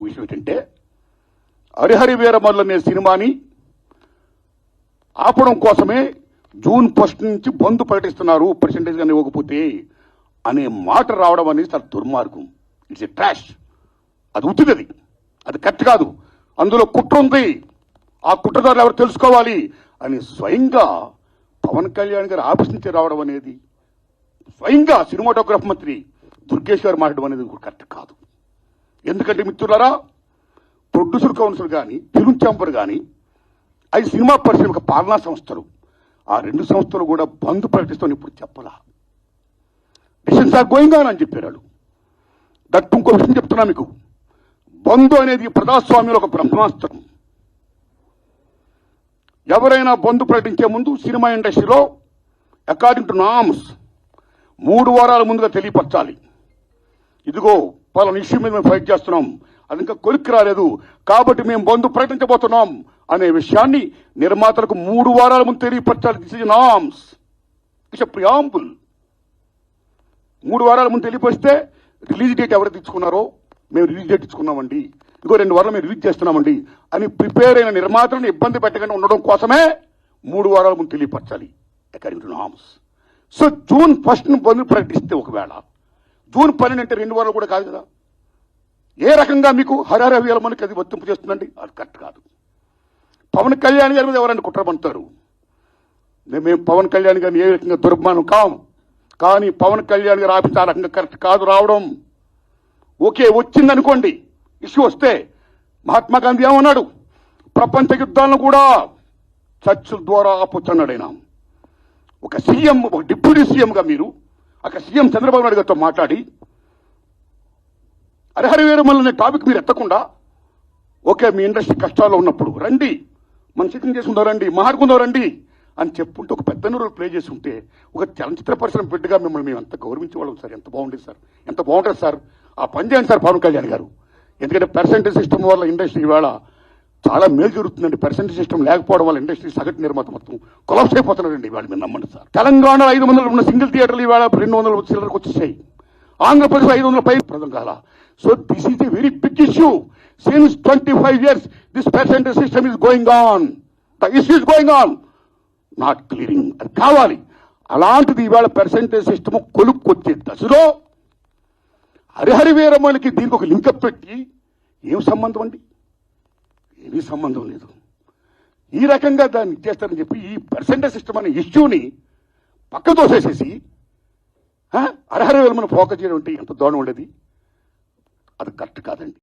విషయం ఏంటంటే హరిహరి వీరమల్లు అనే సినిమాని ఆపడం కోసమే జూన్ 1 నుంచి బంద్ ప్రకటిస్తున్నారు పర్సెంటేజ్ కానీ ఇవ్వకపోతే అనే మాట రావడం అనేది చాలా దుర్మార్గం. It's a trash. అది ఉత్తిది, అది కరెక్ట్ కాదు. అందులో కుట్ర ఉంది. ఆ కుట్రదారులు ఎవరు తెలుసుకోవాలి అని స్వయంగా పవన్ కళ్యాణ్ గారు ఆఫీస్ నుంచి రావడం అనేది, స్వయంగా సినిమాటోగ్రఫీ మంత్రి దుర్గేష్ గారు మాట్లాడడం అనేది కరెక్ట్ కాదు. ఎందుకంటే మిత్రులారా, ప్రొడ్యూసర్ కౌన్సిల్ కానీ, ఫిల్మ్ ఛాంబర్ కానీ, అది సినిమా పరిశ్రమ పాలనా సంస్థలు, ఆ 2 సంస్థలు కూడా బంద్ ప్రకటిస్తామని ఇప్పుడు చెప్పాలా. డిసిషన్స్ ఆర్ గోయింగ్ ఆన్ అని చెప్పారు వాళ్ళు. దట్ ఇంకో విషయం చెప్తున్నా మీకు, బంద్ అనేది ప్రజాస్వామ్యంలో ఒక బ్రహ్మాస్త్రం. ఎవరైనా బంద్ ప్రకటించే ముందు సినిమా ఇండస్ట్రీలో అకార్డింగ్ టు నామ్స్ 3 వారాల ముందుగా తెలియపరచాలి. ఇదిగో పలానా ఇష్యూ మీద మేము ఫైట్ చేస్తున్నాం, అది ఇంకా కొలిక్కి రాలేదు కాబట్టి మేము బంద్ ప్రకటించబోతున్నాం అనే విషయాన్ని నిర్మాతలకు 3 వారాల ముందు తెలియపరచాలి. This is norms, it's preamble. 3 వారాల ముందు తెలియపరిస్తే రిలీజ్ డేట్ ఎవరు తెచ్చుకున్నారో, మేము రిలీజ్ డేట్ ఇచ్చుకున్నామండి, ఇంకో 2 వారాలు మేము రిలీజ్ చేస్తున్నామండి అని ప్రిపేర్ అయిన నిర్మాతలను ఇబ్బంది పెట్టకుండా ఉండడం కోసమే 3 వారాల ముందు తెలియపరచాలి according to norms. So June 1 bandh ప్రకటిస్తే, ఒకవేళ జూన్ 12 అంటే 2 వారాలు కూడా కాదు కదా, ఏ రకంగా మీకు హరిహర వీరమల్లుకి అది వర్తింపు చేస్తుందండి? అది కరెక్ట్ కాదు. పవన్ కళ్యాణ్ గారి మీద ఎవరైనా కుట్రమంటారు. మేము పవన్ కళ్యాణ్ గారిని ఏ రకంగా దుర్మానం కాము, కానీ పవన్ కళ్యాణ్ గారు ఆఫీస్ ఆ రకంగా కరెక్ట్ కాదు రావడం. ఓకే, వచ్చిందనుకోండి, ఇష్యూ వస్తే మహాత్మా గాంధీ ఏమన్నాడు? ప్రపంచ యుద్ధాలను కూడా చర్చల ద్వారా ఆపొచ్చన్నాడు ఆయన. ఒక సీఎం, ఒక డిప్యూటీ సీఎంగా మీరు అక్కడ సీఎం చంద్రబాబు నాయుడు గారితో మాట్లాడి హరిహర వీరమల్లు అనే టాపిక్ మీరు ఎత్తకుండా, ఓకే మీ ఇండస్ట్రీ కష్టాల్లో ఉన్నప్పుడు రండి, మనం సిట్టింగ్ చేసుకుందాం రండి, మాట్లాడుకుందాం రండి అని చెప్పుంటే, ఒక పెద్ద రోల్ ప్లే చేసి ఉంటే, ఒక చలనచిత్ర పరిశ్రమ బిడ్డగా మిమ్మల్ని మేము ఎంత గౌరవించేవాళ్ళం సార్. ఎంత బాగుండేది సార్, ఎంత బాగుంటుంది సార్. ఆ పని చేయండి సార్ పవన్ కళ్యాణ్ గారు. ఎందుకంటే పర్సెంటేజ్ సిస్టమ్ వల్ల ఇండస్ట్రీ ఇవాళ చాలా మేలు జరుగుతుందండి. పర్సెంటేజ్ సిస్టమ్ లేకపోవడం వల్ల ఇండస్ట్రీ సగటు నిర్మాత మొత్తం కొలాప్స్ అయిపోతున్నారండి ఇవాళ. మీరు నమ్మండి సార్. తెలంగాణలో 500 ఉన్న సింగిల్ థియేటర్లు ఇవాళ 200 చిల్లరకు వచ్చేసాయి. ఆంధ్రప్రదేశ్ 500 పై ప్రజలు కాల. So this is a very big issue. Since 25 years this percentage system is going on. The issue is going on, not clearing. అది కావాలి. అలాంటిది ఇవాళ పర్సెంటేజ్ సిస్టమ్ కొలుక్కొచ్చే దశలో హరిహర వీరమల్లుకి దీనికి ఒక లింకప్ పెట్టి ఏం సంబంధం అండి? ఏమీ సంబంధం లేదు. ఈ రకంగా దాన్ని చేస్తారని చెప్పి ఈ పర్సెంటేజ్ సిస్టమ్ అనే ఇష్యూని పక్క తోసేసేసి హరిహర వీరమల్లుని ఫోకస్ చేయడం అంటే ఎంత దారుణం ఉండేది. అది కరెక్ట్ కాదండి.